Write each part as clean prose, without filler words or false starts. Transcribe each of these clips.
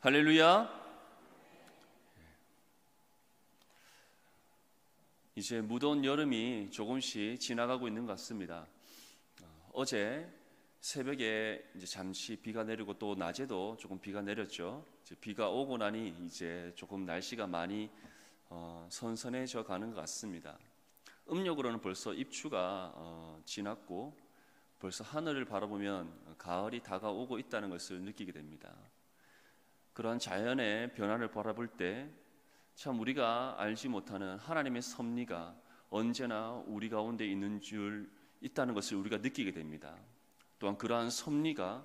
할렐루야. 이제 무더운 여름이 조금씩 지나가고 있는 것 같습니다. 어제 새벽에 이제 잠시 비가 내리고 또 낮에도 조금 비가 내렸죠. 이제 비가 오고 나니 이제 조금 날씨가 많이 선선해져 가는 것 같습니다. 음력으로는 벌써 입추가 지났고 벌써 하늘을 바라보면 가을이 다가오고 있다는 것을 느끼게 됩니다. 그러한 자연의 변화를 바라볼 때 참 우리가 알지 못하는 하나님의 섭리가 언제나 우리 가운데 있다는 것을 우리가 느끼게 됩니다. 또한 그러한 섭리가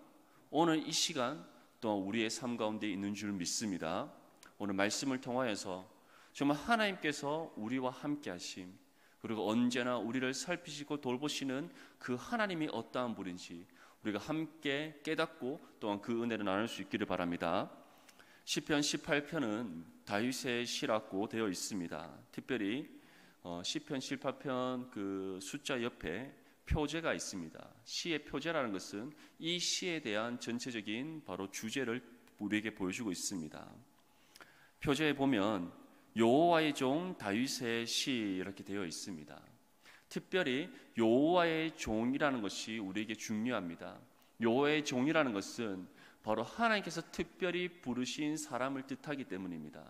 오늘 이 시간 또한 우리의 삶 가운데 있는 줄 믿습니다. 오늘 말씀을 통하여서 정말 하나님께서 우리와 함께 하심, 그리고 언제나 우리를 살피시고 돌보시는 그 하나님이 어떠한 분인지 우리가 함께 깨닫고 또한 그 은혜를 나눌 수 있기를 바랍니다. 시편 18편은 다윗의 시라고 되어 있습니다. 특별히 시편 18편 그 숫자 옆에 표제가 있습니다. 시의 표제라는 것은 이 시에 대한 전체적인 바로 주제를 우리에게 보여주고 있습니다. 표제에 보면 여호와의 종 다윗의 시 이렇게 되어 있습니다. 특별히 여호와의 종이라는 것이 우리에게 중요합니다. 여호와의 종이라는 것은 바로 하나님께서 특별히 부르신 사람을 뜻하기 때문입니다.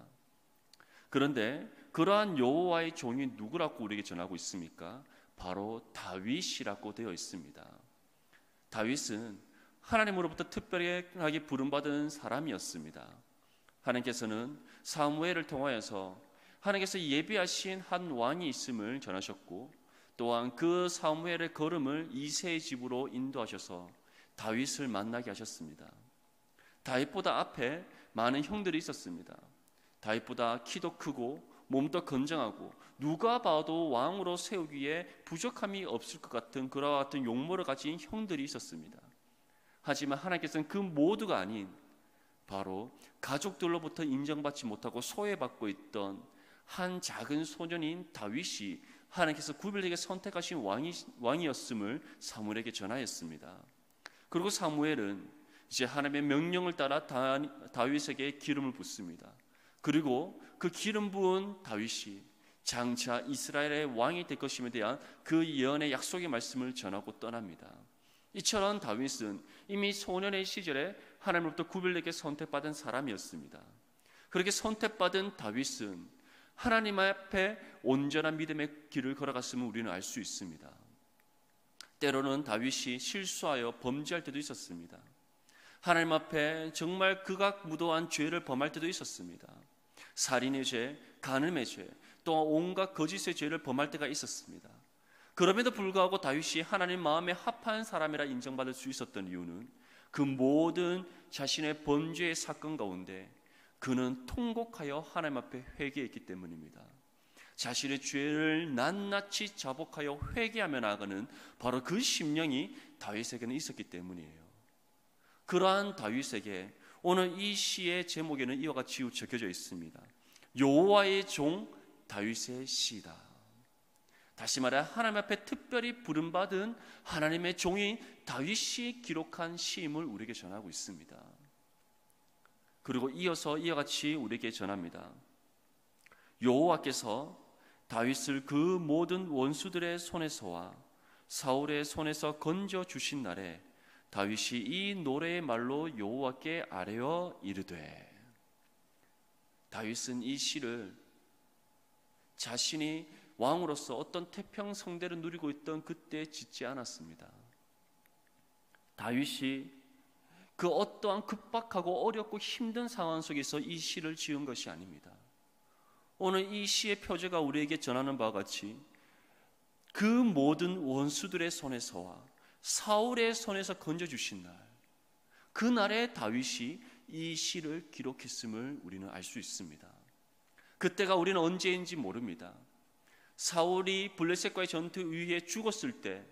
그런데 그러한 여호와의 종이 누구라고 우리에게 전하고 있습니까? 바로 다윗이라고 되어 있습니다. 다윗은 하나님으로부터 특별하게 부름받은 사람이었습니다. 하나님께서는 사무엘을 통하여서 하나님께서 예비하신 한 왕이 있음을 전하셨고, 또한 그 사무엘의 걸음을 이새의 집으로 인도하셔서 다윗을 만나게 하셨습니다. 다윗보다 앞에 많은 형들이 있었습니다. 다윗보다 키도 크고 몸도 건장하고 누가 봐도 왕으로 세우기에 부족함이 없을 것 같은 그와 같은 용모를 가진 형들이 있었습니다. 하지만 하나님께서는 그 모두가 아닌 바로 가족들로부터 인정받지 못하고 소외받고 있던 한 작은 소년인 다윗이 하나님께서 구별되게 선택하신 왕이었음을 사무엘에게 전하였습니다. 그리고 사무엘은 이제 하나님의 명령을 따라 다윗에게 기름을 붓습니다. 그리고 그 기름 부은 다윗이 장차 이스라엘의 왕이 될 것임에 대한 그 예언의 약속의 말씀을 전하고 떠납니다. 이처럼 다윗은 이미 소년의 시절에 하나님으로부터 구별되게 선택받은 사람이었습니다. 그렇게 선택받은 다윗은 하나님 앞에 온전한 믿음의 길을 걸어갔음을 우리는 알 수 있습니다. 때로는 다윗이 실수하여 범죄할 때도 있었습니다. 하나님 앞에 정말 극악무도한 죄를 범할 때도 있었습니다. 살인의 죄, 간음의 죄, 또한 온갖 거짓의 죄를 범할 때가 있었습니다. 그럼에도 불구하고 다윗이 하나님 마음에 합한 사람이라 인정받을 수 있었던 이유는 그 모든 자신의 범죄의 사건 가운데 그는 통곡하여 하나님 앞에 회개했기 때문입니다. 자신의 죄를 낱낱이 자복하여 회개하며 나아가는 바로 그 심령이 다윗에게는 있었기 때문이에요. 그러한 다윗에게 오늘 이 시의 제목에는 이와 같이 적혀져 있습니다. 여호와의 종 다윗의 시다. 다시 말해 하나님 앞에 특별히 부름받은 하나님의 종인 다윗이 기록한 시임을 우리에게 전하고 있습니다. 그리고 이어서 이와 같이 우리에게 전합니다. 여호와께서 다윗을 그 모든 원수들의 손에서와 사울의 손에서 건져 주신 날에 다윗이 이 노래의 말로 여호와께 아뢰어 이르되. 다윗은 이 시를 자신이 왕으로서 어떤 태평성대를 누리고 있던 그때 짓지 않았습니다. 다윗이 그 어떠한 급박하고 어렵고 힘든 상황 속에서 이 시를 지은 것이 아닙니다. 오늘 이 시의 표제가 우리에게 전하는 바와 같이 그 모든 원수들의 손에서와 사울의 손에서 건져주신 날, 그 날에 다윗이 이 시를 기록했음을 우리는 알 수 있습니다. 그때가 우리는 언제인지 모릅니다. 사울이 블레셋과의 전투 이후에 죽었을 때,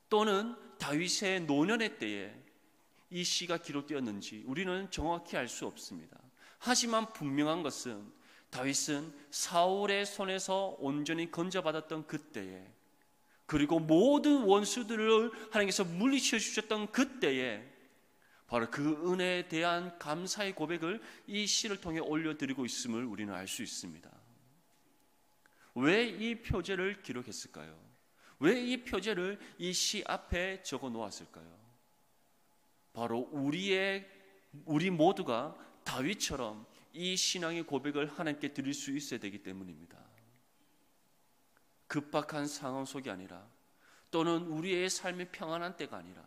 또는 다윗의 노년의 때에 이 시가 기록되었는지 우리는 정확히 알 수 없습니다. 하지만 분명한 것은 다윗은 사울의 손에서 온전히 건져받았던 그때에, 그리고 모든 원수들을 하나님께서 물리쳐 주셨던 그때에 바로 그 은혜에 대한 감사의 고백을 이 시를 통해 올려드리고 있음을 우리는 알 수 있습니다. 왜 이 표제를 기록했을까요? 왜 이 표제를 이 시 앞에 적어 놓았을까요? 바로 우리 모두가 다윗처럼 이 신앙의 고백을 하나님께 드릴 수 있어야 되기 때문입니다. 급박한 상황 속이 아니라, 또는 우리의 삶이 평안한 때가 아니라,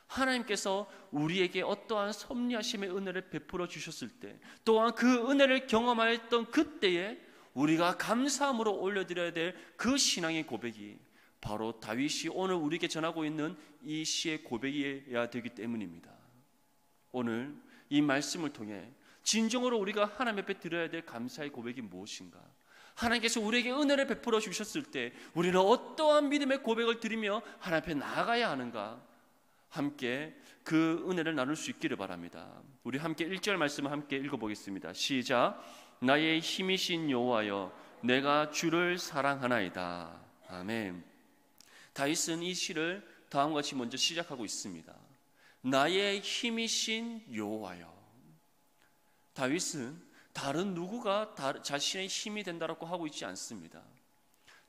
하나님께서 우리에게 어떠한 섭리하심의 은혜를 베풀어 주셨을 때, 또한 그 은혜를 경험하였던 그때에 우리가 감사함으로 올려드려야 될 그 신앙의 고백이 바로 다윗이 오늘 우리에게 전하고 있는 이 시의 고백이어야 되기 때문입니다. 오늘 이 말씀을 통해 진정으로 우리가 하나님 앞에 드려야 될 감사의 고백이 무엇인가? 하나님께서 우리에게 은혜를 베풀어 주셨을 때 우리는 어떠한 믿음의 고백을 드리며 하나님 앞에 나아가야 하는가? 함께 그 은혜를 나눌 수 있기를 바랍니다. 우리 함께 1절 말씀을 함께 읽어보겠습니다. 시작. 나의 힘이신 여호와여, 내가 주를 사랑하나이다. 아멘. 다윗은 이 시를 다음과 같이 먼저 시작하고 있습니다. 나의 힘이신 여호와여. 다윗은 다른 누구가 자신의 힘이 된다라고 하고 있지 않습니다.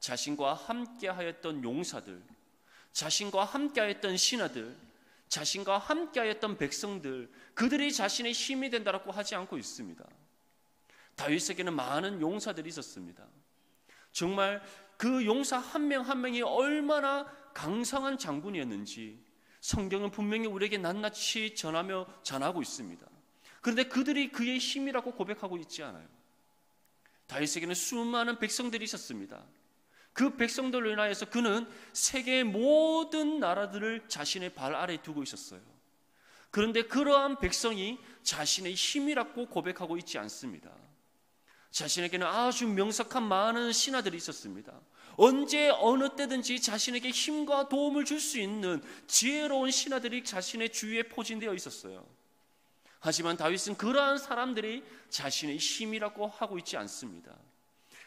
자신과 함께하였던 용사들, 자신과 함께하였던 신하들, 자신과 함께하였던 백성들, 그들이 자신의 힘이 된다라고 하지 않고 있습니다. 다윗에게는 많은 용사들이 있었습니다. 정말 그 용사 한 명 한 명이 얼마나 강성한 장군이었는지 성경은 분명히 우리에게 낱낱이 전하고 있습니다. 그런데 그들이 그의 힘이라고 고백하고 있지 않아요. 다윗에게는 수많은 백성들이 있었습니다. 그 백성들로 인하여서 그는 세계의 모든 나라들을 자신의 발 아래에 두고 있었어요. 그런데 그러한 백성이 자신의 힘이라고 고백하고 있지 않습니다. 자신에게는 아주 명석한 많은 신하들이 있었습니다. 언제 어느 때든지 자신에게 힘과 도움을 줄 수 있는 지혜로운 신하들이 자신의 주위에 포진되어 있었어요. 하지만 다윗은 그러한 사람들이 자신의 힘이라고 하고 있지 않습니다.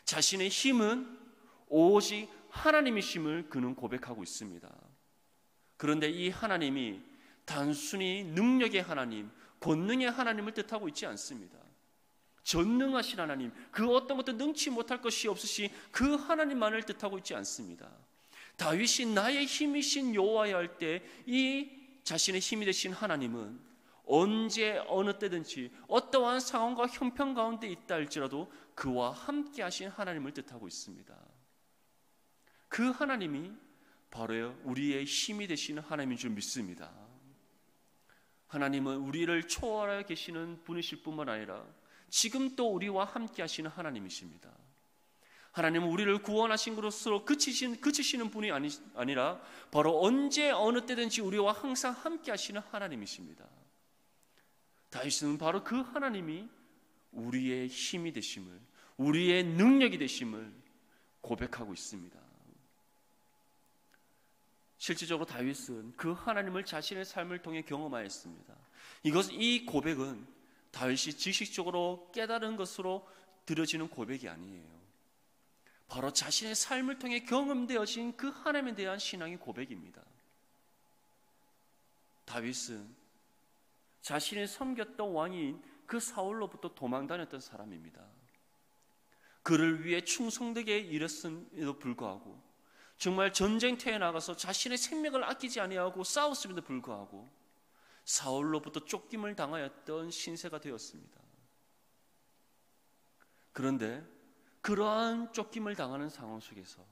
자신의 힘은 오직 하나님이심을 그는 고백하고 있습니다. 그런데 이 하나님이 단순히 능력의 하나님, 권능의 하나님을 뜻하고 있지 않습니다. 전능하신 하나님, 그 어떤 것도 능치 못할 것이 없으신 그 하나님만을 뜻하고 있지 않습니다. 다윗이 나의 힘이신 여호와여 할 때 이 자신의 힘이 되신 하나님은 언제 어느 때든지 어떠한 상황과 형편 가운데 있다 할지라도 그와 함께 하신 하나님을 뜻하고 있습니다. 그 하나님이 바로 우리의 힘이 되시는 하나님인 줄 믿습니다. 하나님은 우리를 초월하여 계시는 분이실 뿐만 아니라 지금 또 우리와 함께 하시는 하나님이십니다. 하나님은 우리를 구원하신 것으로 그치시는 분이 아니라 바로 언제 어느 때든지 우리와 항상 함께 하시는 하나님이십니다. 다윗은 바로 그 하나님이 우리의 힘이 되심을, 우리의 능력이 되심을 고백하고 있습니다. 실질적으로 다윗은 그 하나님을 자신의 삶을 통해 경험하였습니다. 이 고백은 다윗이 지식적으로 깨달은 것으로 들어지는 고백이 아니에요. 바로 자신의 삶을 통해 경험되어진 그 하나님에 대한 신앙의 고백입니다. 다윗은 자신이 섬겼던 왕인 그 사울로부터 도망다녔던 사람입니다. 그를 위해 충성되게 일했음에도 불구하고 정말 전쟁터에 나가서 자신의 생명을 아끼지 아니하고 싸웠음에도 불구하고 사울로부터 쫓김을 당하였던 신세가 되었습니다. 그런데 그러한 쫓김을 당하는 상황 속에서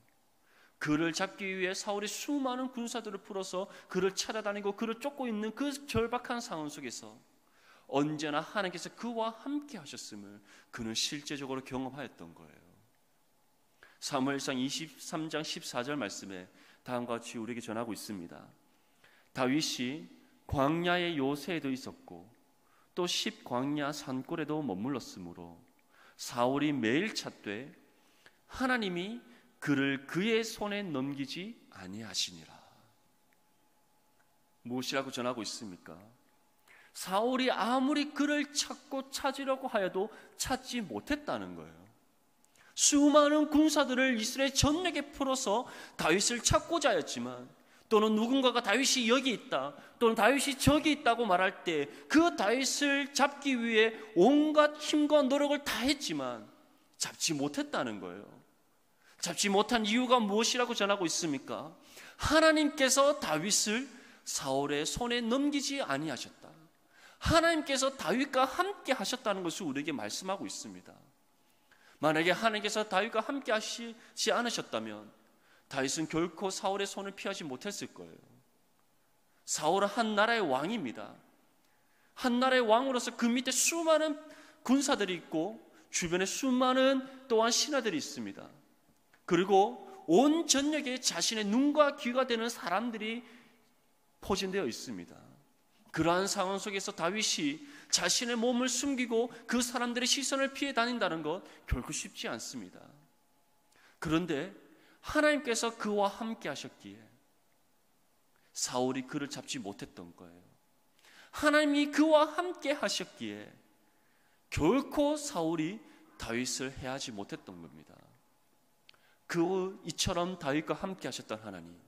그를 잡기 위해 사울이 수많은 군사들을 풀어서 그를 찾아다니고 그를 쫓고 있는 그 절박한 상황 속에서 언제나 하나님께서 그와 함께 하셨음을 그는 실제적으로 경험하였던 거예요. 사무엘상 23장 14절 말씀에 다음과 같이 우리에게 전하고 있습니다. 다윗이 광야의 요새에도 있었고 또 십광야 산골에도 머물렀으므로 사울이 매일 찾되 하나님이 그를 그의 손에 넘기지 아니하시니라. 무엇이라고 전하고 있습니까? 사울이 아무리 그를 찾으려고 하여도 찾지 못했다는 거예요. 수많은 군사들을 이스라엘 전역에 풀어서 다윗을 찾고자 하였지만 또는 누군가가 다윗이 여기 있다, 또는 다윗이 저기 있다고 말할 때 그 다윗을 잡기 위해 온갖 힘과 노력을 다했지만 잡지 못했다는 거예요. 잡지 못한 이유가 무엇이라고 전하고 있습니까? 하나님께서 다윗을 사울의 손에 넘기지 아니하셨다. 하나님께서 다윗과 함께 하셨다는 것을 우리에게 말씀하고 있습니다. 만약에 하나님께서 다윗과 함께 하시지 않으셨다면 다윗은 결코 사울의 손을 피하지 못했을 거예요. 사울은 한 나라의 왕입니다. 한 나라의 왕으로서 그 밑에 수많은 군사들이 있고 주변에 수많은 또한 신하들이 있습니다. 그리고 온 전역에 자신의 눈과 귀가 되는 사람들이 포진되어 있습니다. 그러한 상황 속에서 다윗이 자신의 몸을 숨기고 그 사람들의 시선을 피해 다닌다는 것 결코 쉽지 않습니다. 그런데 하나님께서 그와 함께 하셨기에 사울이 그를 잡지 못했던 거예요. 하나님이 그와 함께 하셨기에 결코 사울이 다윗을 해하지 못했던 겁니다. 이처럼 다윗과 함께 하셨던 하나님,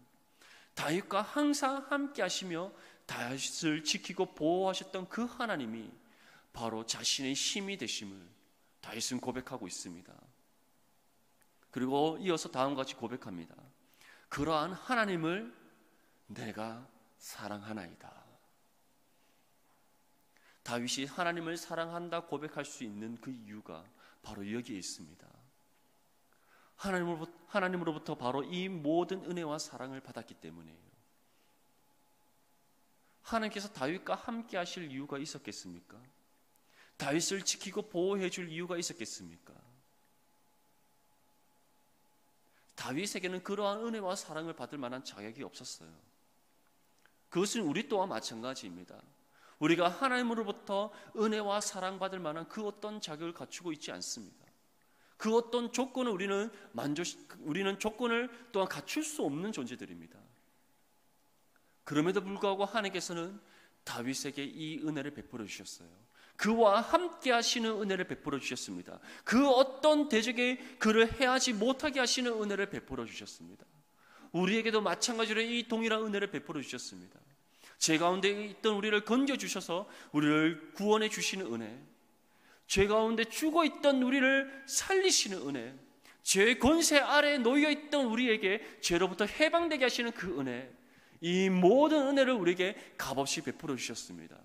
다윗과 항상 함께 하시며 다윗을 지키고 보호하셨던 그 하나님이 바로 자신의 힘이 되심을 다윗은 고백하고 있습니다. 그리고 이어서 다음과 같이 고백합니다. 그러한 하나님을 내가 사랑하나이다. 다윗이 하나님을 사랑한다 고백할 수 있는 그 이유가 바로 여기에 있습니다. 하나님으로부터 바로 이 모든 은혜와 사랑을 받았기 때문이에요. 하나님께서 다윗과 함께 하실 이유가 있었겠습니까? 다윗을 지키고 보호해 줄 이유가 있었겠습니까? 다윗에게는 그러한 은혜와 사랑을 받을 만한 자격이 없었어요. 그것은 우리 또한 마찬가지입니다. 우리가 하나님으로부터 은혜와 사랑받을 만한 그 어떤 자격을 갖추고 있지 않습니다. 그 어떤 조건을 우리는 조건을 또한 갖출 수 없는 존재들입니다. 그럼에도 불구하고 하나님께서는 다윗에게 이 은혜를 베풀어 주셨어요. 그와 함께 하시는 은혜를 베풀어 주셨습니다. 그 어떤 대적에 그를 해하지 못하게 하시는 은혜를 베풀어 주셨습니다. 우리에게도 마찬가지로 이 동일한 은혜를 베풀어 주셨습니다. 죄 가운데 있던 우리를 건져주셔서 우리를 구원해 주시는 은혜, 죄 가운데 죽어있던 우리를 살리시는 은혜, 죄의 권세 아래에 놓여있던 우리에게 죄로부터 해방되게 하시는 그 은혜, 이 모든 은혜를 우리에게 값없이 베풀어 주셨습니다.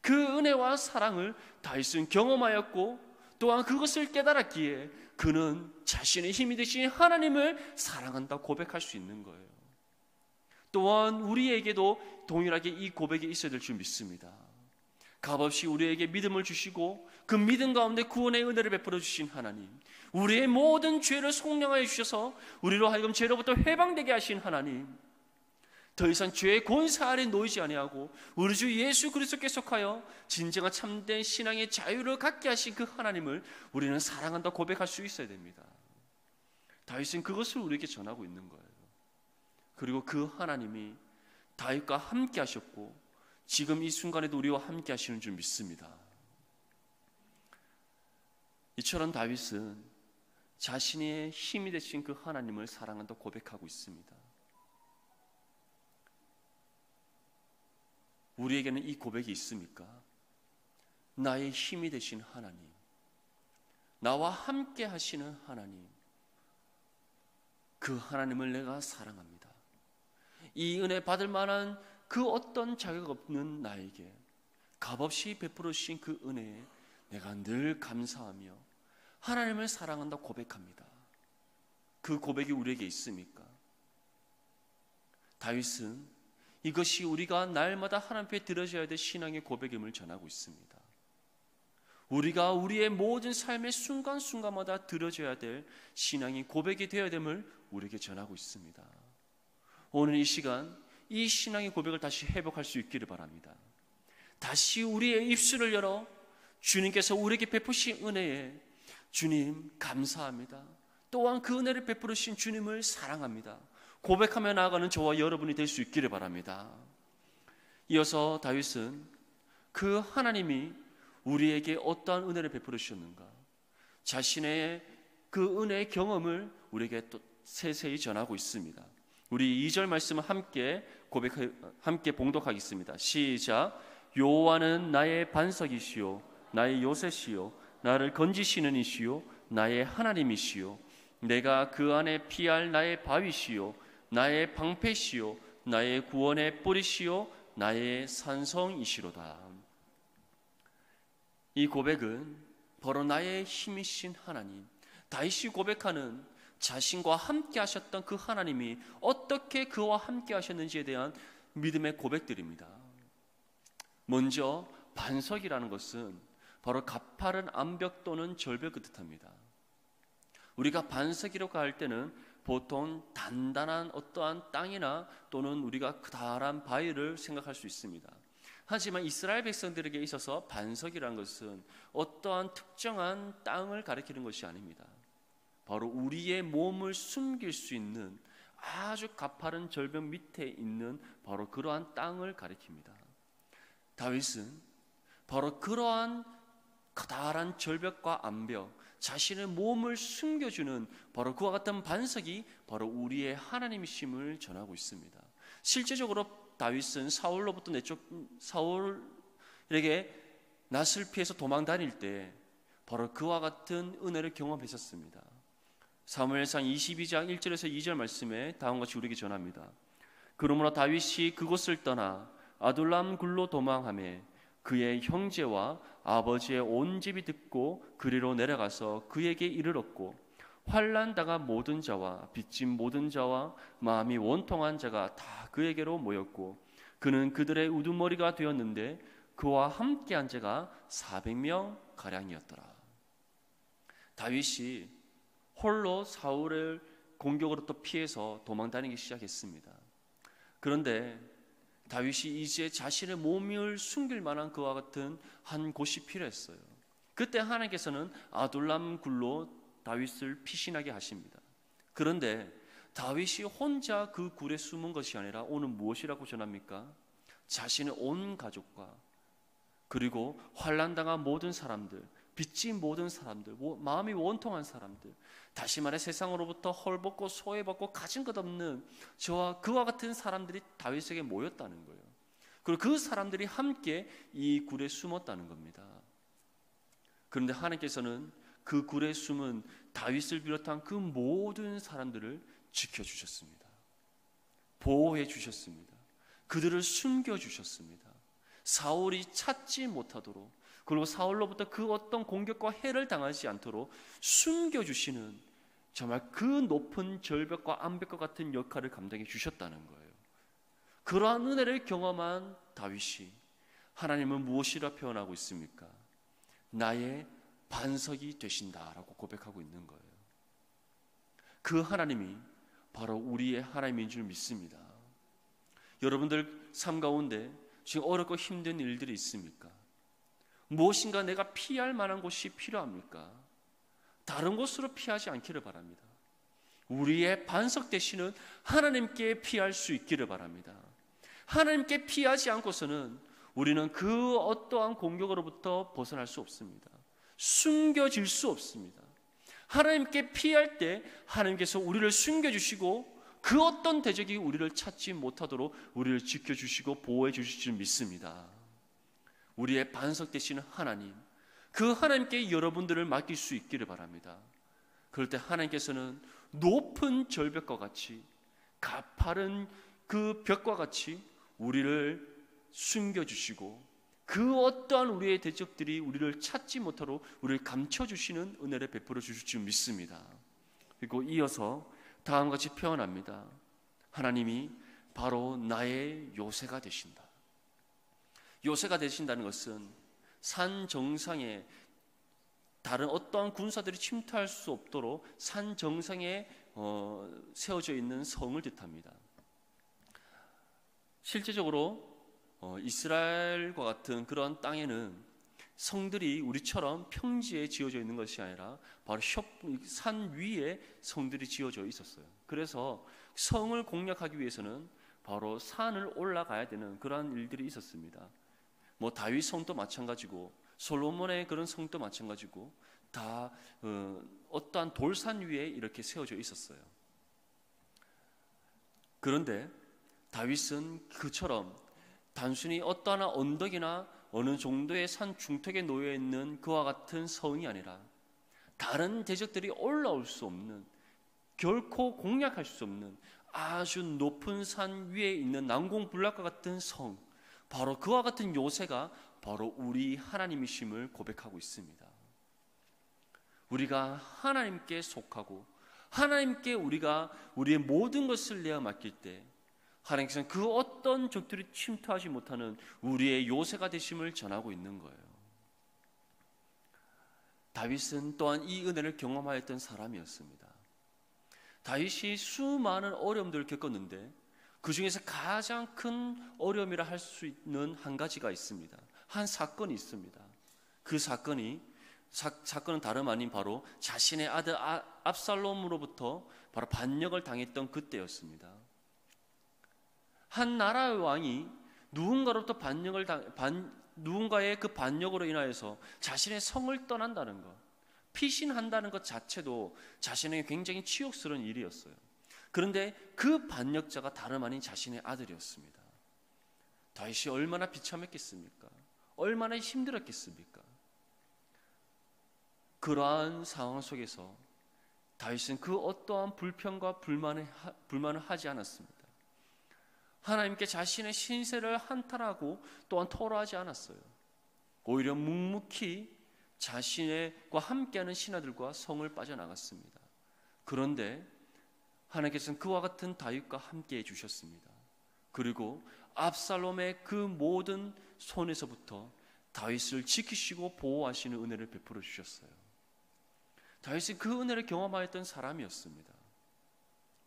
그 은혜와 사랑을 다윗은 경험하였고 또한 그것을 깨달았기에 그는 자신의 힘이 되신 하나님을 사랑한다 고백할 수 있는 거예요. 또한 우리에게도 동일하게 이 고백이 있어야 될 줄 믿습니다. 값없이 우리에게 믿음을 주시고 그 믿음 가운데 구원의 은혜를 베풀어 주신 하나님, 우리의 모든 죄를 속량하여 주셔서 우리로 하여금 죄로부터 해방되게 하신 하나님, 더 이상 죄의 권세 아래 놓이지 아니하고 우리 주 예수 그리스도께 속하여 진정한 참된 신앙의 자유를 갖게 하신 그 하나님을 우리는 사랑한다 고백할 수 있어야 됩니다. 다윗은 그것을 우리에게 전하고 있는 거예요. 그리고 그 하나님이 다윗과 함께 하셨고 지금 이 순간에도 우리와 함께 하시는 줄 믿습니다. 이처럼 다윗은 자신의 힘이 되신 그 하나님을 사랑한다 고백하고 있습니다. 우리에게는 이 고백이 있습니까? 나의 힘이 되신 하나님, 나와 함께 하시는 하나님, 그 하나님을 내가 사랑합니다. 이 은혜 받을 만한 그 어떤 자격 없는 나에게 값없이 베풀어 주신 그 은혜에 내가 늘 감사하며 하나님을 사랑한다 고백합니다. 그 고백이 우리에게 있습니까? 다윗은 이것이 우리가 날마다 하나님 앞에 들어줘야 될 신앙의 고백임을 전하고 있습니다. 우리가 우리의 모든 삶의 순간순간마다 들어줘야 될 신앙의 고백이 되어야 됨을 우리에게 전하고 있습니다. 오늘 이 시간 이 신앙의 고백을 다시 회복할 수 있기를 바랍니다. 다시 우리의 입술을 열어 주님께서 우리에게 베푸신 은혜에 주님 감사합니다, 또한 그 은혜를 베풀어 주신 주님을 사랑합니다 고백하며 나아가는 저와 여러분이 될 수 있기를 바랍니다. 이어서 다윗은 그 하나님이 우리에게 어떠한 은혜를 베풀어 주셨는가, 자신의 그 은혜의 경험을 우리에게 또 세세히 전하고 있습니다. 우리 2절 말씀을 함께 봉독하겠습니다. 시작. 여호와는 나의 반석이시요 나의 요새시요 나를 건지시는 이시요 나의 하나님이시요 내가 그 안에 피할 나의 바위시요 나의 방패시요 나의 구원의 뿌리시요 나의 산성이시로다. 이 고백은 바로 나의 힘이신 하나님, 다윗이 고백하는 자신과 함께 하셨던 그 하나님이 어떻게 그와 함께 하셨는지에 대한 믿음의 고백들입니다. 먼저 반석이라는 것은 바로 가파른 암벽 또는 절벽을 뜻합니다. 우리가 반석이라고 할 때는 보통 단단한 어떠한 땅이나 또는 우리가 커다란 바위를 생각할 수 있습니다. 하지만 이스라엘 백성들에게 있어서 반석이라는 것은 어떠한 특정한 땅을 가리키는 것이 아닙니다. 바로 우리의 몸을 숨길 수 있는 아주 가파른 절벽 밑에 있는 바로 그러한 땅을 가리킵니다. 다윗은 바로 그러한 커다란 절벽과 암벽, 자신의 몸을 숨겨주는 바로 그와 같은 반석이 바로 우리의 하나님이심을 전하고 있습니다. 실제적으로 다윗은 사울에게 낯을 피해서 도망 다닐 때 바로 그와 같은 은혜를 경험했었습니다. 사무엘상 22장 1절에서 2절 말씀에 다음과 같이 우리에게 전합니다. 그러므로 다윗이 그곳을 떠나 아둘람 굴로 도망하며 그의 형제와 아버지의 온 집이 듣고 그리로 내려가서 그에게 이르렀고 환난 당한 모든 자와 빚진 모든 자와 마음이 원통한 자가 다 그에게로 모였고 그는 그들의 우두머리가 되었는데 그와 함께한 자가 400명 가량이었더라. 다윗이 홀로 사울의 공격으로부터 피해서 도망다니기 시작했습니다. 그런데 다윗이 이제 자신의 몸을 숨길 만한 그와 같은 한 곳이 필요했어요. 그때 하나님께서는 아둘람 굴로 다윗을 피신하게 하십니다. 그런데 다윗이 혼자 그 굴에 숨은 것이 아니라 오늘 무엇이라고 전합니까? 자신의 온 가족과 그리고 환난당한 모든 사람들, 빚진 모든 사람들, 마음이 원통한 사람들, 다시 말해 세상으로부터 헐벗고 소외받고 가진 것 없는 저와 그와 같은 사람들이 다윗에게 모였다는 거예요. 그리고 그 사람들이 함께 이 굴에 숨었다는 겁니다. 그런데 하나님께서는 그 굴에 숨은 다윗을 비롯한 그 모든 사람들을 지켜주셨습니다. 보호해 주셨습니다. 그들을 숨겨주셨습니다. 사울이 찾지 못하도록, 그리고 사울로부터 그 어떤 공격과 해를 당하지 않도록 숨겨주시는 정말 그 높은 절벽과 암벽과 같은 역할을 감당해 주셨다는 거예요. 그러한 은혜를 경험한 다윗이 하나님은 무엇이라 표현하고 있습니까? 나의 반석이 되신다라고 고백하고 있는 거예요. 그 하나님이 바로 우리의 하나님인 줄 믿습니다. 여러분들 삶 가운데 지금 어렵고 힘든 일들이 있습니까? 무엇인가 내가 피할 만한 곳이 필요합니까? 다른 곳으로 피하지 않기를 바랍니다. 우리의 반석 되시는 하나님께 피할 수 있기를 바랍니다. 하나님께 피하지 않고서는 우리는 그 어떠한 공격으로부터 벗어날 수 없습니다. 숨겨질 수 없습니다. 하나님께 피할 때 하나님께서 우리를 숨겨주시고 그 어떤 대적이 우리를 찾지 못하도록 우리를 지켜주시고 보호해 주실 줄 믿습니다. 우리의 반석 되시는 하나님, 그 하나님께 여러분들을 맡길 수 있기를 바랍니다. 그럴 때 하나님께서는 높은 절벽과 같이 가파른 그 벽과 같이 우리를 숨겨주시고 그 어떠한 우리의 대적들이 우리를 찾지 못하도록 우리를 감춰주시는 은혜를 베풀어 주실 줄 믿습니다. 그리고 이어서 다음과 같이 표현합니다. 하나님이 바로 나의 요새가 되신다. 요새가 되신다는 것은 산 정상에 다른 어떠한 군사들이 침투할 수 없도록 산 정상에 세워져 있는 성을 뜻합니다. 실제적으로 이스라엘과 같은 그런 땅에는 성들이 우리처럼 평지에 지어져 있는 것이 아니라 바로 산 위에 성들이 지어져 있었어요. 그래서 성을 공략하기 위해서는 바로 산을 올라가야 되는 그런 일들이 있었습니다. 뭐 다윗 성도 마찬가지고 솔로몬의 그런 성도 마찬가지고 다 어떠한 돌산 위에 이렇게 세워져 있었어요. 그런데 다윗은 그처럼 단순히 어떠한 언덕이나 어느 정도의 산 중턱에 놓여 있는 그와 같은 성이 아니라 다른 대적들이 올라올 수 없는, 결코 공략할 수 없는 아주 높은 산 위에 있는 난공불락과 같은 성, 바로 그와 같은 요새가 바로 우리 하나님이심을 고백하고 있습니다. 우리가 하나님께 속하고 하나님께 우리가 우리의 모든 것을 내어 맡길 때 하나님께서는 그 어떤 적들이 침투하지 못하는 우리의 요새가 되심을 전하고 있는 거예요. 다윗은 또한 이 은혜를 경험하였던 사람이었습니다. 다윗이 수많은 어려움들을 겪었는데 그 중에서 가장 큰 어려움이라 할 수 있는 한 가지가 있습니다. 한 사건이 있습니다. 그 사건은 다름 아닌 바로 자신의 아들 압살롬으로부터 바로 반역을 당했던 그때였습니다. 한 나라의 왕이 누군가의 그 반역으로 인하여서 자신의 성을 떠난다는 것, 피신한다는 것 자체도 자신에게 굉장히 치욕스러운 일이었어요. 그런데 그 반역자가 다름 아닌 자신의 아들이었습니다. 다윗이 얼마나 비참했겠습니까? 얼마나 힘들었겠습니까? 그러한 상황 속에서 다윗은 그 어떠한 불평과 불만을 하지 않았습니다. 하나님께 자신의 신세를 한탄하고 또한 토로하지 않았어요. 오히려 묵묵히 자신과 함께하는 신하들과 성을 빠져나갔습니다. 그런데 하나님께서는 그와 같은 다윗과 함께해 주셨습니다. 그리고 압살롬의 그 모든 손에서부터 다윗을 지키시고 보호하시는 은혜를 베풀어 주셨어요. 다윗은 그 은혜를 경험하였던 사람이었습니다.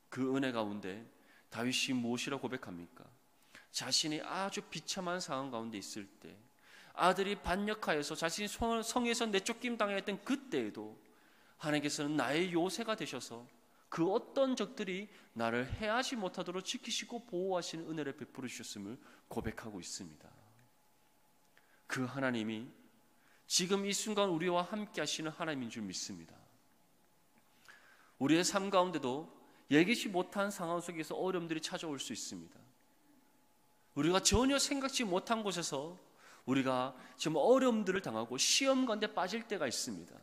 그 은혜 가운데 다윗이 무엇이라 고백합니까? 자신이 아주 비참한 상황 가운데 있을 때, 아들이 반역하여서 자신이 성에서 내쫓김 당했던 그때에도 하나님께서는 나의 요새가 되셔서 그 어떤 적들이 나를 해하지 못하도록 지키시고 보호하시는 은혜를 베풀어 주셨음을 고백하고 있습니다. 그 하나님이 지금 이 순간 우리와 함께 하시는 하나님인 줄 믿습니다. 우리의 삶 가운데도 예기치 못한 상황 속에서 어려움들이 찾아올 수 있습니다. 우리가 전혀 생각지 못한 곳에서 우리가 지금 어려움들을 당하고 시험 가운데 빠질 때가 있습니다.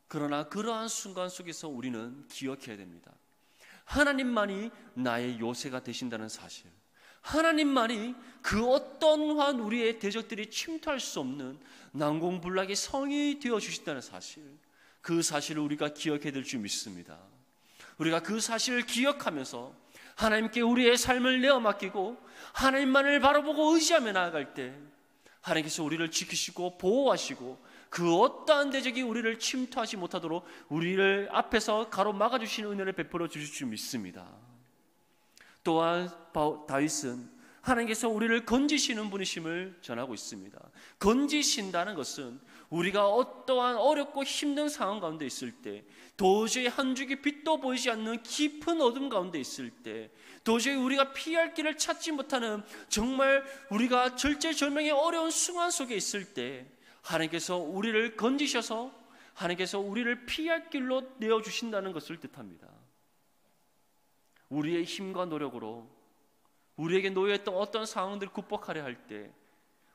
그러나 그러한 순간 속에서 우리는 기억해야 됩니다. 하나님만이 나의 요새가 되신다는 사실, 하나님만이 그 어떠한 우리의 대적들이 침투할 수 없는 난공불락의 성이 되어주신다는 사실, 그 사실을 우리가 기억해야 될 줄 믿습니다. 우리가 그 사실을 기억하면서 하나님께 우리의 삶을 내어 맡기고 하나님만을 바라보고 의지하며 나아갈 때 하나님께서 우리를 지키시고 보호하시고 그 어떠한 대적이 우리를 침투하지 못하도록 우리를 앞에서 가로막아 주시는 은혜를 베풀어 주실 줄 믿습니다. 또한 다윗은 하나님께서 우리를 건지시는 분이심을 전하고 있습니다. 건지신다는 것은 우리가 어떠한 어렵고 힘든 상황 가운데 있을 때, 도저히 한 줄기 빛도 보이지 않는 깊은 어둠 가운데 있을 때, 도저히 우리가 피할 길을 찾지 못하는 정말 우리가 절제절명의 어려운 순간 속에 있을 때 하나님께서 우리를 건지셔서 하나님께서 우리를 피할 길로 내어주신다는 것을 뜻합니다. 우리의 힘과 노력으로 우리에게 놓여있던 어떤 상황들을 극복하려 할 때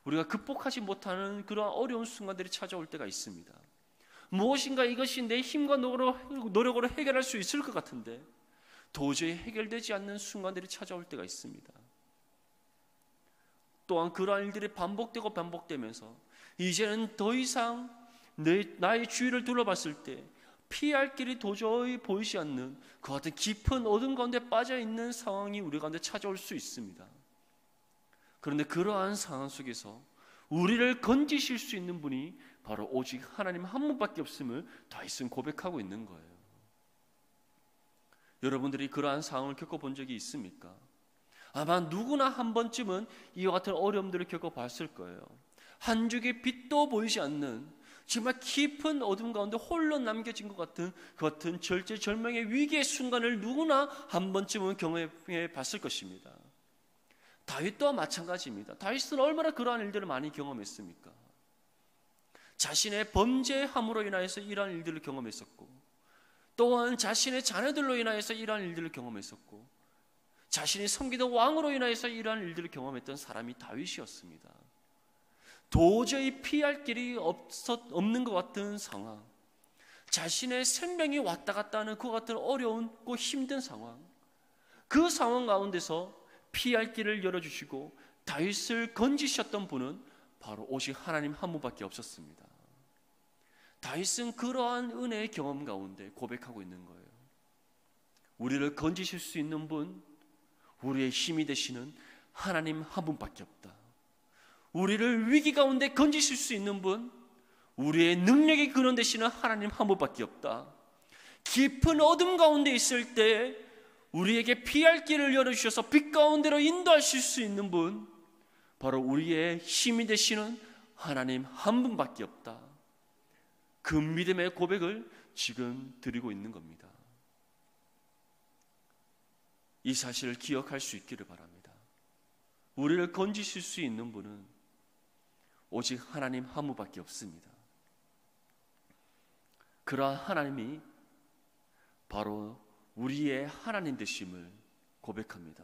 우리가 극복하지 못하는 그런 어려운 순간들이 찾아올 때가 있습니다. 무엇인가 이것이 내 힘과 노력으로 해결할 수 있을 것 같은데 도저히 해결되지 않는 순간들이 찾아올 때가 있습니다. 또한 그러한 일들이 반복되면서 이제는 더 이상 나의 주위를 둘러봤을 때 피할 길이 도저히 보이지 않는 그 같은 깊은 어둠 가운데 빠져있는 상황이 우리 가운데 찾아올 수 있습니다. 그런데 그러한 상황 속에서 우리를 건지실 수 있는 분이 바로 오직 하나님 한 분밖에 없음을 다윗은 고백하고 있는 거예요. 여러분들이 그러한 상황을 겪어본 적이 있습니까? 아마 누구나 한 번쯤은 이와 같은 어려움들을 겪어봤을 거예요. 한 줄기 빛도 보이지 않는 정말 깊은 어둠 가운데 홀로 남겨진 것 같은 그 같은 절제절명의 위기의 순간을 누구나 한 번쯤은 경험해 봤을 것입니다. 다윗 또한 마찬가지입니다. 다윗은 얼마나 그러한 일들을 많이 경험했습니까? 자신의 범죄함으로 인하여서 이러한 일들을 경험했었고, 또한 자신의 자녀들로 인하여서 이러한 일들을 경험했었고, 자신이 섬기던 왕으로 인하여서 이러한 일들을 경험했던 사람이 다윗이었습니다. 도저히 피할 길이 없는 것 같은 상황, 자신의 생명이 왔다 갔다 하는 그 같은 어려운 힘든 상황, 그 상황 가운데서 피할 길을 열어주시고 다윗을 건지셨던 분은 바로 오직 하나님 한 분밖에 없었습니다. 다윗은 그러한 은혜의 경험 가운데 고백하고 있는 거예요. 우리를 건지실 수 있는 분, 우리의 힘이 되시는 하나님 한 분밖에 없다. 우리를 위기 가운데 건지실 수 있는 분, 우리의 능력의 근원 되시는 하나님 한 분밖에 없다. 깊은 어둠 가운데 있을 때 우리에게 피할 길을 열어주셔서 빛 가운데로 인도하실 수 있는 분, 바로 우리의 힘이 되시는 하나님 한 분밖에 없다. 그 믿음의 고백을 지금 드리고 있는 겁니다. 이 사실을 기억할 수 있기를 바랍니다. 우리를 건지실 수 있는 분은 오직 하나님 한 분밖에 없습니다. 그러한 하나님이 바로 우리의 하나님 되심을 고백합니다.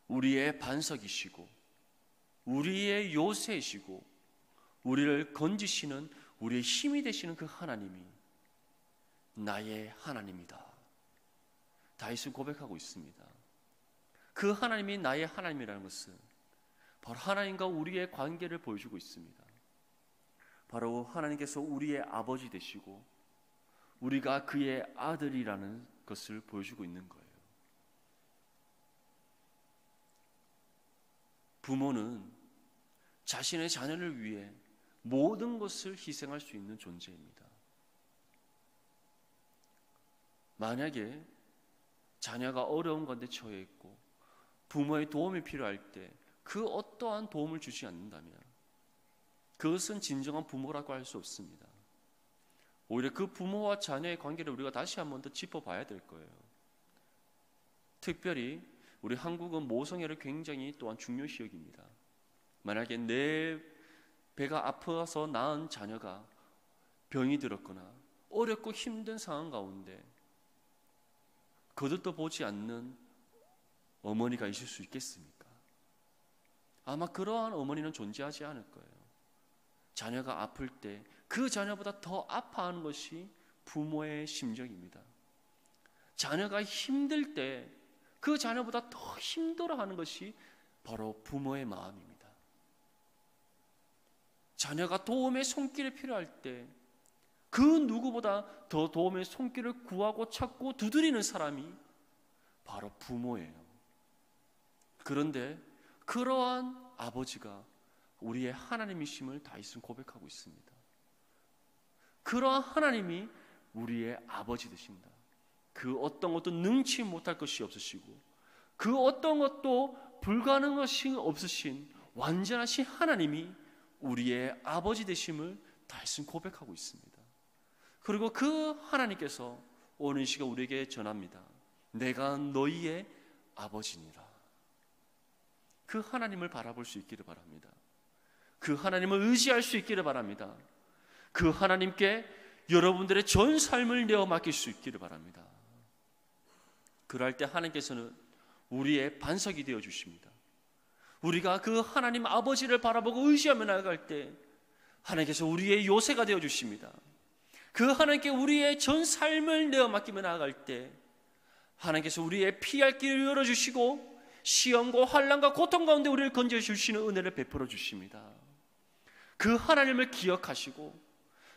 우리의 반석이시고 우리의 요새이시고 우리를 건지시는 우리의 힘이 되시는 그 하나님이 나의 하나님이다. 다윗은 고백하고 있습니다. 그 하나님이 나의 하나님이라는 것은 바로 하나님과 우리의 관계를 보여주고 있습니다. 바로 하나님께서 우리의 아버지 되시고 우리가 그의 아들이라는 것을 보여주고 있는 거예요. 부모는 자신의 자녀를 위해 모든 것을 희생할 수 있는 존재입니다. 만약에 자녀가 어려운 가운데 처해 있고 부모의 도움이 필요할 때 그 어떠한 도움을 주지 않는다면 그것은 진정한 부모라고 할 수 없습니다. 오히려 그 부모와 자녀의 관계를 우리가 다시 한 번 더 짚어봐야 될 거예요. 특별히 우리 한국은 모성애를 굉장히 또한 중요시 여깁니다. 만약에 내 배가 아파서 낳은 자녀가 병이 들었거나 어렵고 힘든 상황 가운데 거들떠 보지 않는 어머니가 있을 수 있겠습니까? 아마 그러한 어머니는 존재하지 않을 거예요. 자녀가 아플 때 그 자녀보다 더 아파하는 것이 부모의 심정입니다. 자녀가 힘들 때 그 자녀보다 더 힘들어하는 것이 바로 부모의 마음입니다. 자녀가 도움의 손길이 필요할 때 그 누구보다 더 도움의 손길을 구하고 찾고 두드리는 사람이 바로 부모예요. 그런데 그러한 아버지가 우리의 하나님이심을 다윗은 고백하고 있습니다. 그러한 하나님이 우리의 아버지 되신다. 그 어떤 것도 능치 못할 것이 없으시고 그 어떤 것도 불가능한 것이 없으신 완전하신 하나님이 우리의 아버지 되심을 다윗은 고백하고 있습니다. 그리고 그 하나님께서 오늘 이 시간 우리에게 전합니다. 내가 너희의 아버지니라. 그 하나님을 바라볼 수 있기를 바랍니다. 그 하나님을 의지할 수 있기를 바랍니다. 그 하나님께 여러분들의 전 삶을 내어 맡길 수 있기를 바랍니다. 그럴 때 하나님께서는 우리의 반석이 되어 주십니다. 우리가 그 하나님 아버지를 바라보고 의지하며 나아갈 때 하나님께서 우리의 요새가 되어 주십니다. 그 하나님께 우리의 전 삶을 내어 맡기며 나아갈 때 하나님께서 우리의 피할 길을 열어주시고 시험과 환난과 고통 가운데 우리를 건져주시는 은혜를 베풀어 주십니다. 그 하나님을 기억하시고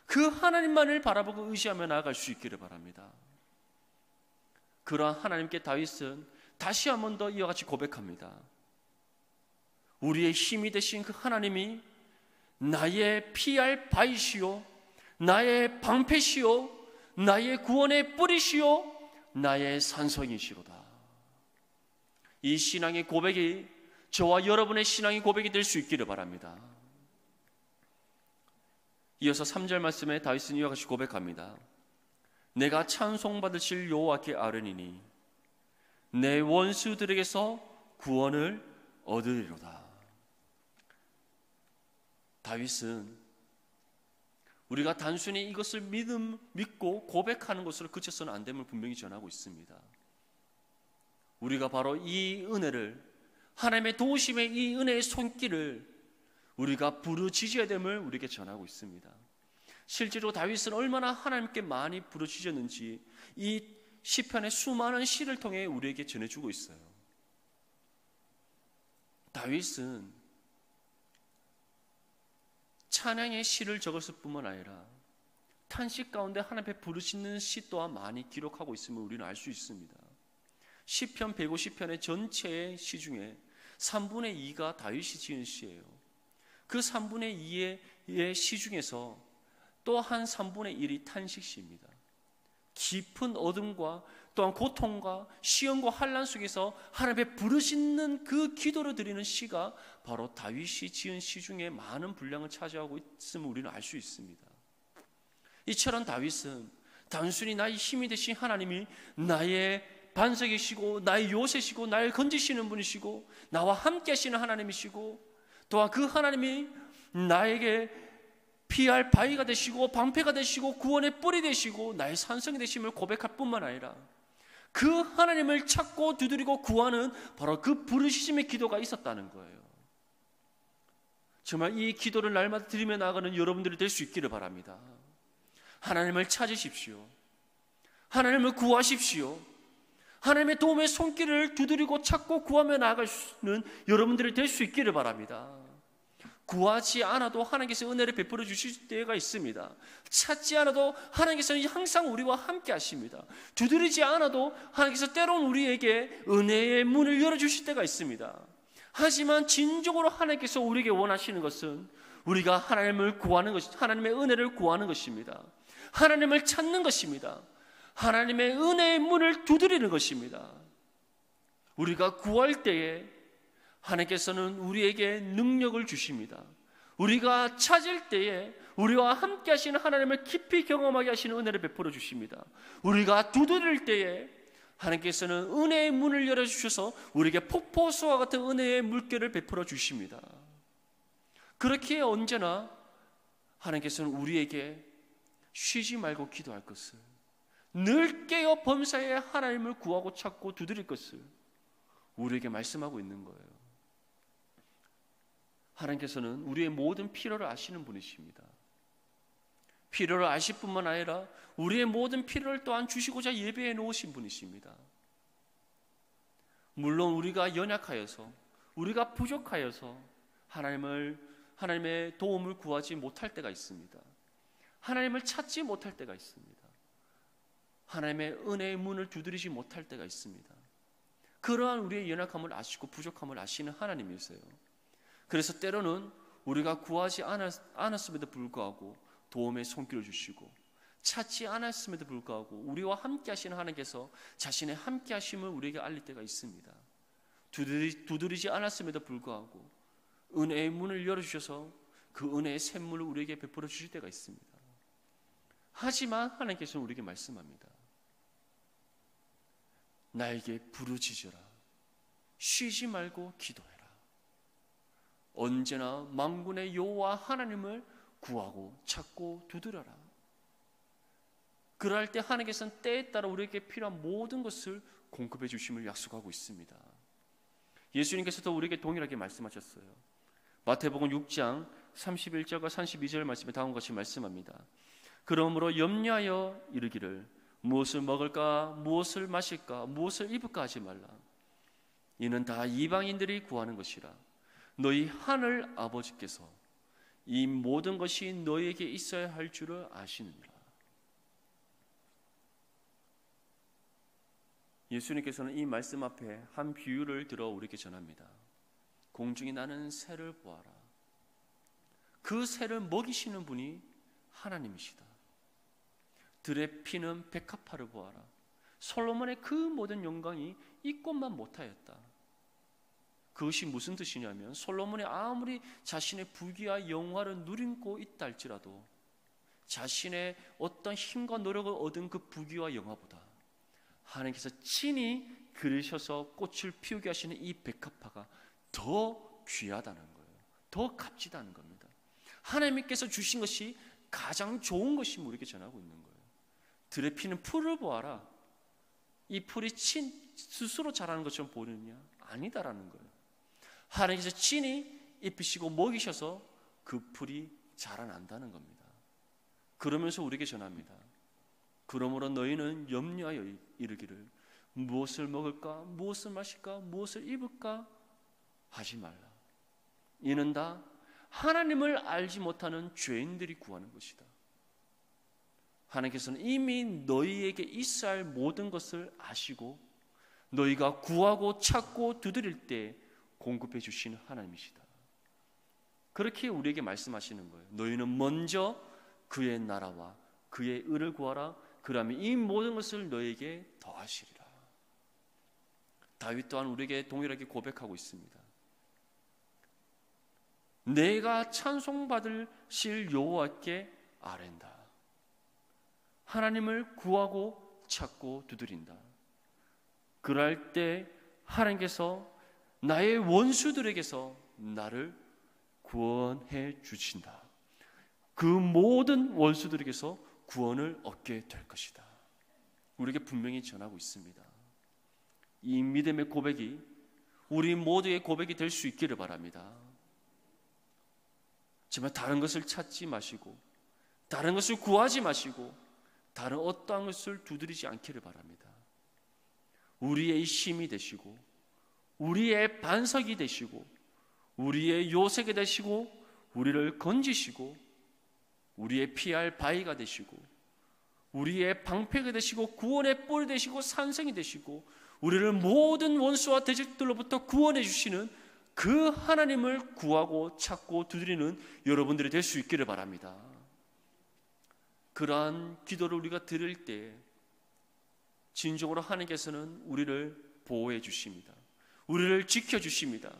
그 하나님만을 바라보고 의지하며 나아갈 수 있기를 바랍니다. 그러한 하나님께 다윗은 다시 한 번 더 이와 같이 고백합니다. 우리의 힘이 되신 그 하나님이 나의 피할 바위시요 나의 방패시요 나의 구원의 뿌리시요 나의 산성이시로다. 이 신앙의 고백이 저와 여러분의 신앙의 고백이 될 수 있기를 바랍니다. 이어서 3절 말씀에 다윗은 이와 같이 고백합니다. 내가 찬송받으실 여호와께 아뢰니니 내 원수들에게서 구원을 얻으리로다. 다윗은 우리가 단순히 이것을 믿고 고백하는 것으로 그쳐서는 안 됨을 분명히 전하고 있습니다. 우리가 바로 이 은혜를, 하나님의 도우심의 이 은혜의 손길을 우리가 부르짖어야 됨을 우리에게 전하고 있습니다. 실제로 다윗은 얼마나 하나님께 많이 부르짖었는지 이 시편의 수많은 시를 통해 우리에게 전해주고 있어요. 다윗은 찬양의 시를 적었을 뿐만 아니라 탄식 가운데 하나님 앞에 부르짖는 시 또한 많이 기록하고 있음을 우리는 알 수 있습니다. 시편 150편의 전체의 시 중에 3분의 2가 다윗이 지은 시예요. 그 3분의 2의 시 중에서 또 한 3분의 1이 탄식시입니다. 깊은 어둠과 또한 고통과 시험과 환난 속에서 하나님 앞에 부르짖는 그 기도를 드리는 시가 바로 다윗이 지은 시 중에 많은 분량을 차지하고 있음을 우리는 알 수 있습니다. 이처럼 다윗은 단순히 나의 힘이 되신 하나님이 나의 반석이시고 나의 요새시고 나를 건지시는 분이시고 나와 함께 하시는 하나님이시고 또한 그 하나님이 나에게 피할 바위가 되시고 방패가 되시고 구원의 뿔이 되시고 나의 산성이 되심을 고백할 뿐만 아니라 그 하나님을 찾고 두드리고 구하는 바로 그 부르짖음의 기도가 있었다는 거예요. 정말 이 기도를 날마다 드리며 나아가는 여러분들이 될 수 있기를 바랍니다. 하나님을 찾으십시오. 하나님을 구하십시오. 하나님의 도움의 손길을 두드리고 찾고 구하며 나아가시는 여러분들이 될 수 있기를 바랍니다. 구하지 않아도 하나님께서 은혜를 베풀어 주실 때가 있습니다. 찾지 않아도 하나님께서는 항상 우리와 함께 하십니다. 두드리지 않아도 하나님께서 때로는 우리에게 은혜의 문을 열어주실 때가 있습니다. 하지만 진정으로 하나님께서 우리에게 원하시는 것은 우리가 하나님을 구하는 것, 하나님의 은혜를 구하는 것입니다. 하나님을 찾는 것입니다. 하나님의 은혜의 문을 두드리는 것입니다. 우리가 구할 때에 하나님께서는 우리에게 능력을 주십니다. 우리가 찾을 때에 우리와 함께 하시는 하나님을 깊이 경험하게 하시는 은혜를 베풀어 주십니다. 우리가 두드릴 때에 하나님께서는 은혜의 문을 열어주셔서 우리에게 폭포수와 같은 은혜의 물결을 베풀어 주십니다. 그렇게 언제나 하나님께서는 우리에게 쉬지 말고 기도할 것을, 늘 깨어 범사에 하나님을 구하고 찾고 두드릴 것을 우리에게 말씀하고 있는 거예요. 하나님께서는 우리의 모든 필요를 아시는 분이십니다. 필요를 아실 뿐만 아니라 우리의 모든 필요를 또한 주시고자 예배해 놓으신 분이십니다. 물론 우리가 연약하여서, 우리가 부족하여서 하나님의 도움을 구하지 못할 때가 있습니다. 하나님을 찾지 못할 때가 있습니다. 하나님의 은혜의 문을 두드리지 못할 때가 있습니다. 그러한 우리의 연약함을 아시고 부족함을 아시는 하나님이세요. 그래서 때로는 우리가 구하지 않았음에도 불구하고 도움의 손길을 주시고, 찾지 않았음에도 불구하고 우리와 함께 하시는 하나님께서 자신의 함께 하심을 우리에게 알릴 때가 있습니다. 두드리지 않았음에도 불구하고 은혜의 문을 열어주셔서 그 은혜의 샘물을 우리에게 베풀어 주실 때가 있습니다. 하지만 하나님께서는 우리에게 말씀합니다. 나에게 부르짖어라. 쉬지 말고 기도해라. 언제나 만군의 여호와 하나님을 구하고 찾고 두드려라. 그럴 때 하나님께서는 때에 따라 우리에게 필요한 모든 것을 공급해 주심을 약속하고 있습니다. 예수님께서도 우리에게 동일하게 말씀하셨어요. 마태복음 6장 31절과 32절 말씀에 다음과 같이 말씀합니다. 그러므로 염려하여 이르기를 무엇을 먹을까, 무엇을 마실까, 무엇을 입을까 하지 말라. 이는 다 이방인들이 구하는 것이라. 너희 하늘 아버지께서 이 모든 것이 너희에게 있어야 할 줄을 아시느니라. 예수님께서는 이 말씀 앞에 한 비유를 들어 우리에게 전합니다. 공중에 나는 새를 보아라. 그 새를 먹이시는 분이 하나님이시다. 들에 피는 백합화를 보아라. 솔로몬의 그 모든 영광이 이 꽃만 못하였다. 그것이 무슨 뜻이냐면 솔로몬이 아무리 자신의 부귀와 영화를 누리고 있다 할지라도 자신의 어떤 힘과 노력을 얻은 그 부귀와 영화보다 하나님께서 친히 그리셔서 꽃을 피우게 하시는 이 백합화가 더 귀하다는 거예요. 더 값지다는 겁니다. 하나님께서 주신 것이 가장 좋은 것임을 우리에게 전하고 있는 거예요. 들에 피는 풀을 보아라. 이 풀이 스스로 자라는 것처럼 보이느냐? 아니다라는 거예요. 하나님께서 친히 입히시고 먹이셔서 그 풀이 자라난다는 겁니다. 그러면서 우리에게 전합니다. 그러므로 너희는 염려하여 이르기를 무엇을 먹을까? 무엇을 마실까? 무엇을 입을까? 하지 말라. 이는 다 하나님을 알지 못하는 죄인들이 구하는 것이다. 하나님께서는 이미 너희에게 있어야 할 모든 것을 아시고 너희가 구하고 찾고 두드릴 때 공급해 주시는 하나님이시다. 그렇게 우리에게 말씀하시는 거예요. 너희는 먼저 그의 나라와 그의 의를 구하라. 그러면 이 모든 것을 너희에게 더하시리라. 다윗 또한 우리에게 동일하게 고백하고 있습니다. 내가 찬송받으실 여호와께 아뢰는다. 하나님을 구하고 찾고 두드린다. 그럴 때 하나님께서 나의 원수들에게서 나를 구원해 주신다. 그 모든 원수들에게서 구원을 얻게 될 것이다. 우리에게 분명히 전하고 있습니다. 이 믿음의 고백이 우리 모두의 고백이 될 수 있기를 바랍니다. 정말 다른 것을 찾지 마시고 다른 것을 구하지 마시고 다른 어떠한 것을 두드리지 않기를 바랍니다. 우리의 힘이 되시고 우리의 반석이 되시고 우리의 요새가 되시고 우리를 건지시고 우리의 피할 바위가 되시고 우리의 방패가 되시고 구원의 뿔 되시고 산성이 되시고 우리를 모든 원수와 대적들로부터 구원해 주시는 그 하나님을 구하고 찾고 두드리는 여러분들이 될 수 있기를 바랍니다. 그러한 기도를 우리가 드릴 때 진정으로 하나님께서는 우리를 보호해 주십니다. 우리를 지켜 주십니다.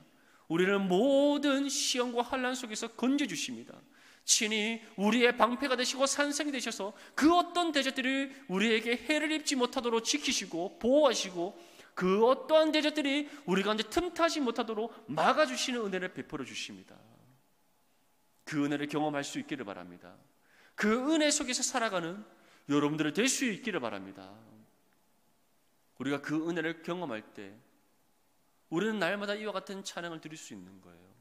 우리를 모든 시험과 환난 속에서 건져 주십니다. 친히 우리의 방패가 되시고 산성이 되셔서 그 어떤 대적들이 우리에게 해를 입지 못하도록 지키시고 보호하시고 그 어떠한 대적들이 우리 가운데 틈타지 못하도록 막아주시는 은혜를 베풀어 주십니다. 그 은혜를 경험할 수 있기를 바랍니다. 그 은혜 속에서 살아가는 여러분들이 될 수 있기를 바랍니다. 우리가 그 은혜를 경험할 때 우리는 날마다 이와 같은 찬양을 드릴 수 있는 거예요.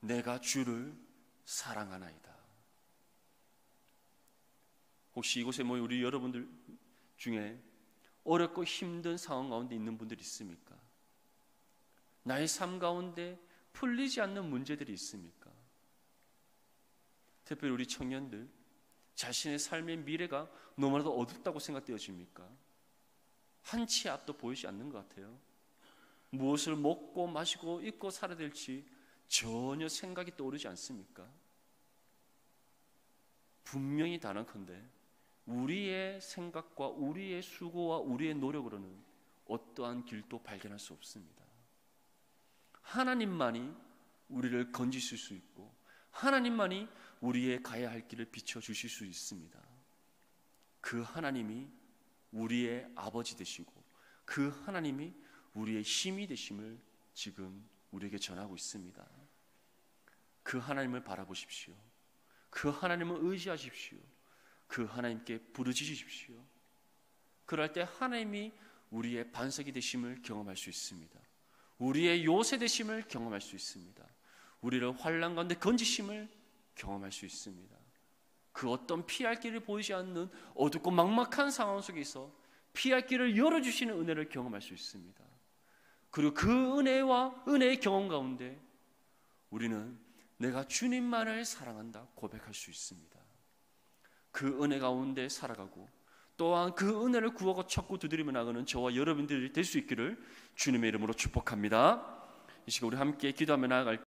내가 주를 사랑하나이다. 혹시 이곳에 모인 우리 여러분들 중에 어렵고 힘든 상황 가운데 있는 분들이 있습니까? 나의 삶 가운데 풀리지 않는 문제들이 있습니까? 특별히 우리 청년들 자신의 삶의 미래가 너무나도 어둡다고 생각되어집니까? 한치 앞도 보이지 않는 것 같아요. 무엇을 먹고 마시고 입고 살아야 될지 전혀 생각이 떠오르지 않습니까? 분명히 단언컨대 우리의 생각과 우리의 수고와 우리의 노력으로는 어떠한 길도 발견할 수 없습니다. 하나님만이 우리를 건지실 수 있고 하나님만이 우리의 가야 할 길을 비춰주실 수 있습니다. 그 하나님이 우리의 아버지 되시고 그 하나님이 우리의 힘이 되심을 지금 우리에게 전하고 있습니다. 그 하나님을 바라보십시오. 그 하나님을 의지하십시오. 그 하나님께 부르짖으십시오. 그럴 때 하나님이 우리의 반석이 되심을 경험할 수 있습니다. 우리의 요새 되심을 경험할 수 있습니다. 우리를 환난 가운데 건지심을 경험할 수 있습니다. 그 어떤 피할 길을 보이지 않는 어둡고 막막한 상황 속에서 피할 길을 열어주시는 은혜를 경험할 수 있습니다. 그리고 그 은혜와 은혜의 경험 가운데 우리는 내가 주님만을 사랑한다 고백할 수 있습니다. 그 은혜 가운데 살아가고 또한 그 은혜를 구하고 찾고 두드리며 나가는 저와 여러분들이 될 수 있기를 주님의 이름으로 축복합니다. 이 시간 우리 함께 기도하며 나아갈